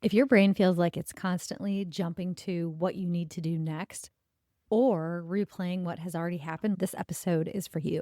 If your brain feels like it's constantly jumping to what you need to do next or replaying what has already happened, this episode is for you.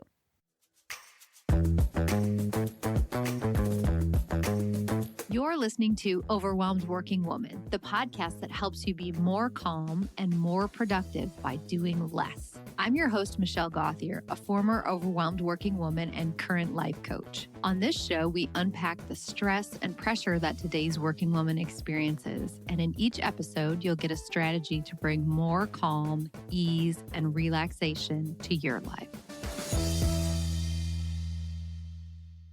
You're listening to Overwhelmed Working Woman, the podcast that helps you be more calm and more productive by doing less. I'm your host, Michelle Gauthier, a former overwhelmed working woman and current life coach. On this show, we unpack the stress and pressure that today's working woman experiences. And in each episode, you'll get a strategy to bring more calm, ease, and relaxation to your life.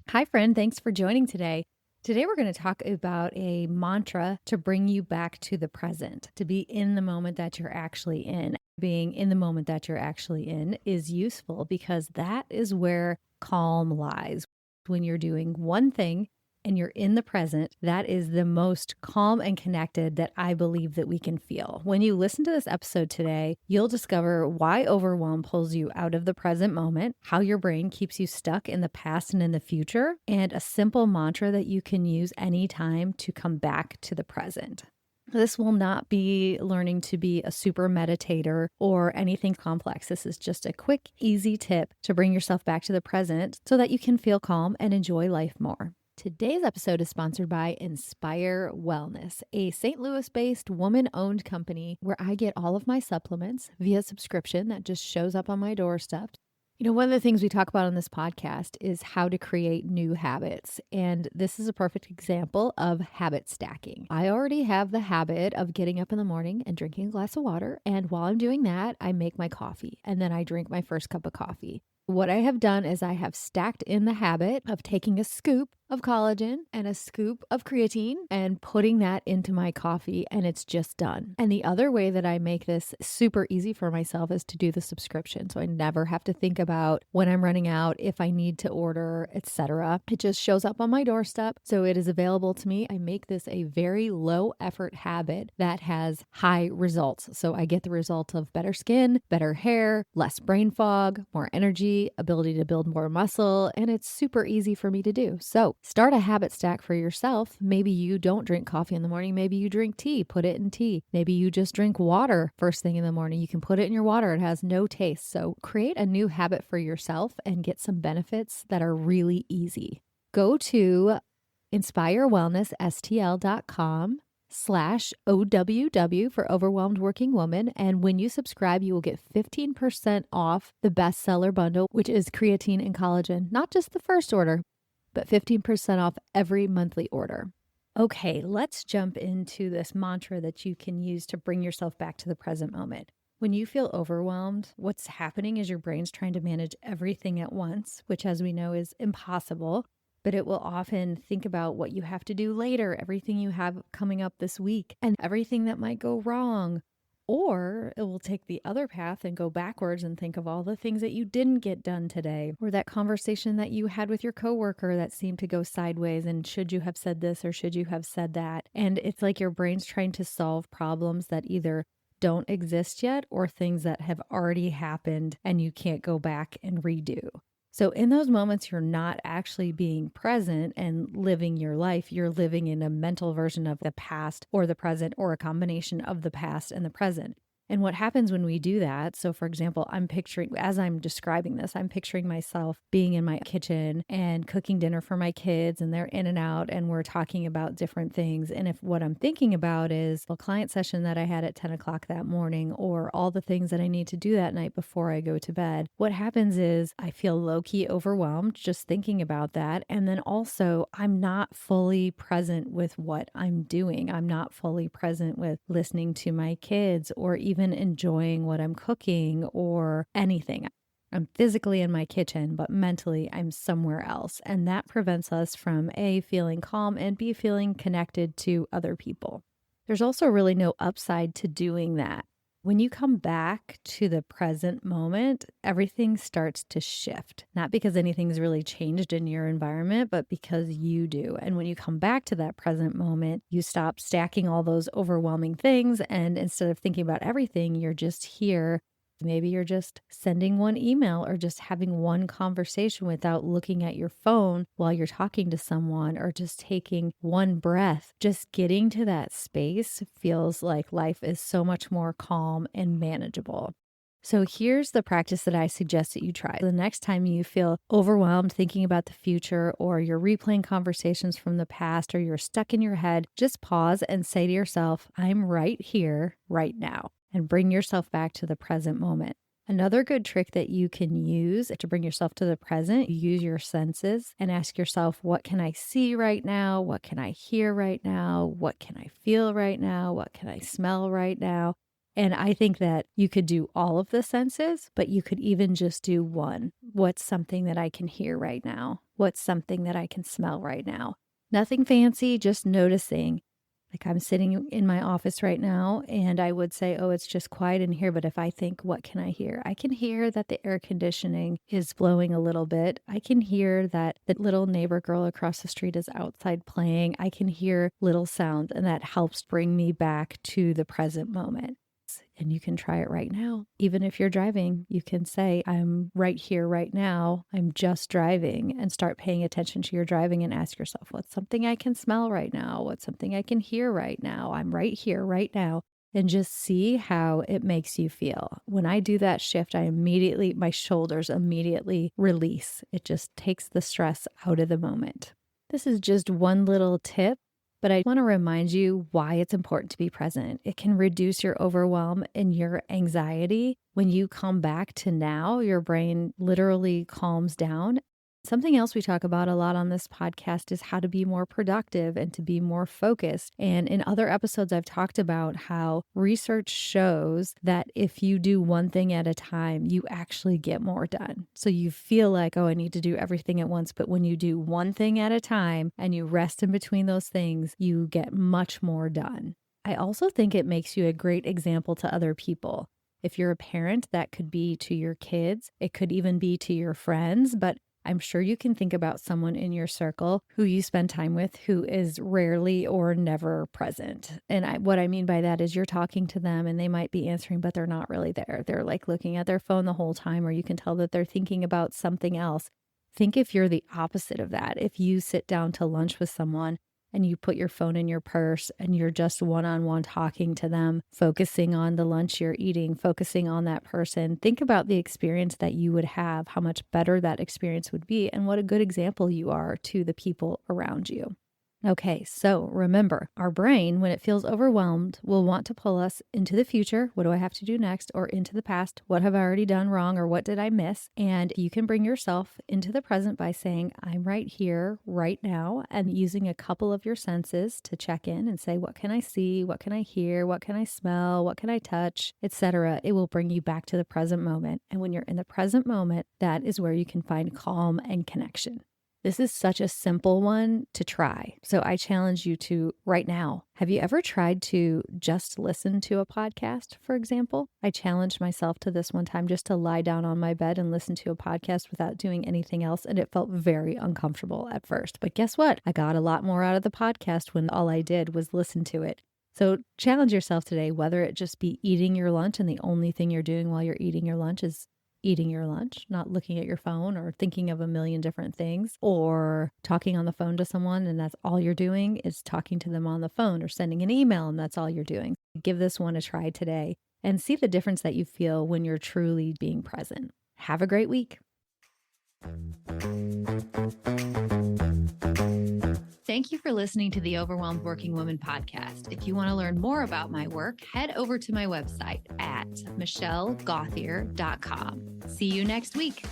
Hi, friend. Thanks for joining today. Today, we're going to talk about a mantra to bring you back to the present, to be in the moment that you're actually in. Being in the moment that you're actually in is useful because that is where calm lies. When you're doing one thing and you're in the present, that is the most calm and connected that I believe that we can feel. When you listen to this episode today, you'll discover why overwhelm pulls you out of the present moment, how your brain keeps you stuck in the past and in the future, and a simple mantra that you can use anytime to come back to the present. This will not be learning to be a super meditator or anything complex. This is just a quick, easy tip to bring yourself back to the present so that you can feel calm and enjoy life more. Today's episode is sponsored by Inspire Wellness, a St. Louis-based woman-owned company where I get all of my supplements via subscription that just shows up on my doorstep. You know, one of the things we talk about on this podcast is how to create new habits. And this is a perfect example of habit stacking. I already have the habit of getting up in the morning and drinking a glass of water. And while I'm doing that, I make my coffee and then I drink my first cup of coffee. What I have done is I have stacked in the habit of taking a scoop of collagen and a scoop of creatine and putting that into my coffee, and it's just done. And the other way that I make this super easy for myself is to do the subscription. So I never have to think about when I'm running out, if I need to order, etc. It just shows up on my doorstep. So it is available to me. I make this a very low effort habit that has high results. So I get the result of better skin, better hair, less brain fog, more energy, ability to build more muscle, and it's super easy for me to do. So start a habit stack for yourself. Maybe you don't drink coffee in the morning. Maybe you drink tea, put it in tea. Maybe you just drink water first thing in the morning. You can put it in your water. It has no taste. So create a new habit for yourself and get some benefits that are really easy. Go to inspirewellnessstl.com/OWW for Overwhelmed Working Woman. And when you subscribe, you will get 15% off the bestseller bundle, which is creatine and collagen, not just the first order, but 15% off every monthly order. Okay, let's jump into this mantra that you can use to bring yourself back to the present moment. When you feel overwhelmed, what's happening is your brain's trying to manage everything at once, which, as we know, is impossible. But it will often think about what you have to do later, everything you have coming up this week, and everything that might go wrong. Or it will take the other path and go backwards and think of all the things that you didn't get done today, or that conversation that you had with your coworker that seemed to go sideways, and should you have said this or should you have said that? And it's like your brain's trying to solve problems that either don't exist yet or things that have already happened and you can't go back and redo. So in those moments, you're not actually being present and living your life. You're living in a mental version of the past or the present, or a combination of the past and the present. And what happens when we do that, so for example, I'm picturing, as I'm describing this, I'm picturing myself being in my kitchen and cooking dinner for my kids, and they're in and out, and we're talking about different things. And if what I'm thinking about is a client session that I had at 10 o'clock that morning, or all the things that I need to do that night before I go to bed, what happens is I feel low-key overwhelmed just thinking about that. And then also, I'm not fully present with what I'm doing. I'm not fully present with listening to my kids or even enjoying what I'm cooking or anything. I'm physically in my kitchen, but mentally I'm somewhere else. And that prevents us from A, feeling calm, and B, feeling connected to other people. There's also really no upside to doing that. When you come back to the present moment, everything starts to shift, not because anything's really changed in your environment, but because you do. And when you come back to that present moment, you stop stacking all those overwhelming things. And instead of thinking about everything, you're just here Maybe you're just sending one email or just having one conversation without looking at your phone while you're talking to someone, or just taking one breath. Just getting to that space feels like life is so much more calm and manageable. So here's the practice that I suggest that you try. The next time you feel overwhelmed thinking about the future, or you're replaying conversations from the past, or you're stuck in your head, just pause and say to yourself, I'm right here, right now, and bring yourself back to the present moment. Another good trick that you can use to bring yourself to the present, use your senses and ask yourself, what can I see right now? What can I hear right now? What can I feel right now? What can I smell right now? And I think that you could do all of the senses, but you could even just do one. What's something that I can hear right now? What's something that I can smell right now? Nothing fancy, just noticing. Like, I'm sitting in my office right now and I would say, oh, it's just quiet in here. But if I think, what can I hear? I can hear that the air conditioning is blowing a little bit. I can hear that the little neighbor girl across the street is outside playing. I can hear little sounds, and that helps bring me back to the present moment. And you can try it right now. Even if you're driving, you can say, I'm right here, right now. I'm just driving, and start paying attention to your driving and ask yourself, what's something I can smell right now? What's something I can hear right now? I'm right here, right now. And just see how it makes you feel. When I do that shift, my shoulders immediately release. It just takes the stress out of the moment. This is just one little tip, but I want to remind you why it's important to be present. It can reduce your overwhelm and your anxiety. When you come back to now, your brain literally calms down. Something else we talk about a lot on this podcast is how to be more productive and to be more focused. And in other episodes, I've talked about how research shows that if you do one thing at a time, you actually get more done. So you feel like, oh, I need to do everything at once. But when you do one thing at a time and you rest in between those things, you get much more done. I also think it makes you a great example to other people. If you're a parent, that could be to your kids. It could even be to your friends, but I'm sure you can think about someone in your circle who you spend time with who is rarely or never present. And what I mean by that is you're talking to them and they might be answering, but they're not really there. They're like looking at their phone the whole time, or you can tell that they're thinking about something else. Think if you're the opposite of that. If you sit down to lunch with someone and you put your phone in your purse and you're just one-on-one talking to them, focusing on the lunch you're eating, focusing on that person, think about the experience that you would have, how much better that experience would be, and what a good example you are to the people around you. Okay, so remember, our brain, when it feels overwhelmed, will want to pull us into the future. What do I have to do next? Or into the past. What have I already done wrong? Or what did I miss? And you can bring yourself into the present by saying, I'm right here, right now, and using a couple of your senses to check in and say, what can I see? What can I hear? What can I smell? What can I touch? Etc. It will bring you back to the present moment. And when you're in the present moment, that is where you can find calm and connection. This is such a simple one to try. So I challenge you to right now. Have you ever tried to just listen to a podcast, for example? I challenged myself to this one time, just to lie down on my bed and listen to a podcast without doing anything else. And it felt very uncomfortable at first. But guess what? I got a lot more out of the podcast when all I did was listen to it. So challenge yourself today, whether it just be eating your lunch and the only thing you're doing while you're eating your lunch is eating your lunch, not looking at your phone or thinking of a million different things, or talking on the phone to someone and that's all you're doing is talking to them on the phone, or sending an email and that's all you're doing. Give this one a try today and see the difference that you feel when you're truly being present. Have a great week. Thank you for listening to the Overwhelmed Working Woman podcast. If you want to learn more about my work, head over to my website at michellegothier.com. See you next week.